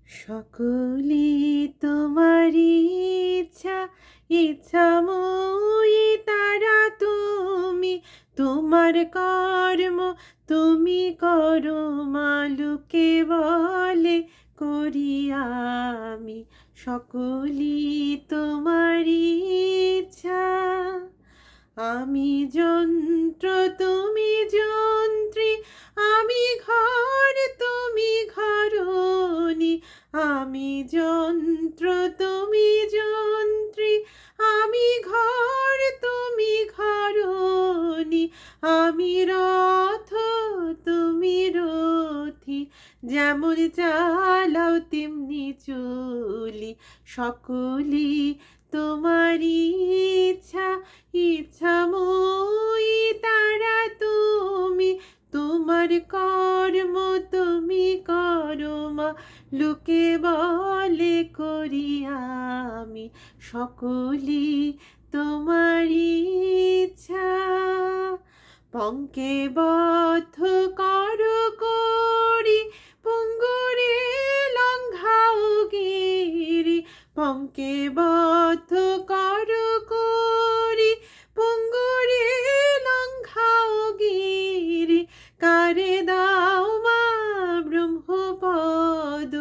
সকলি তোমারি ইচ্ছা, ইচ্ছাময়ী তারা তুমি, তোমার কর্ম তুমি করো মা, লোকে বলে করি আমি। সকলি তোমারি ইচ্ছা। আমি যন্ত্র তুমি যন্ত্রী, আমি ঘর তুমি ঘরণী। আমি যন্ত্র তুমি যন্ত্রী, আমি ঘর তুমি ঘরণী। আমি রথ তুমি রথী, যেমন চালাও তেমনি চলি। সকলি তোমারি ইচ্ছা, ইচ্ছাময়ী তারা তুমি, তোমার কর্ম তুমি করো মা, লোকে বলে করি আমি। সকলি তোমারি ইচ্ছা। পঙ্কে বদ্ধ করো করি, পঙ্গুরে লঙ্ঘাও গিরি। পঙ্কে বদ্ধ করো করি, পঙ্গুরে লঙ্ঘাও গিরি। কারে দাও মা ব্রহ্মপদ,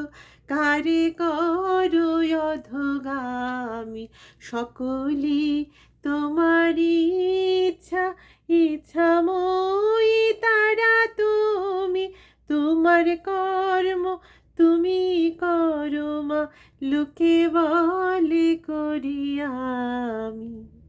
কারে করো অধগামী। সকলি তোমারি ইচ্ছা, ইচ্ছাময়ী তারা তুমি, তোমার কর্ম তুমি করো মা, লোকে বলে করি আমি।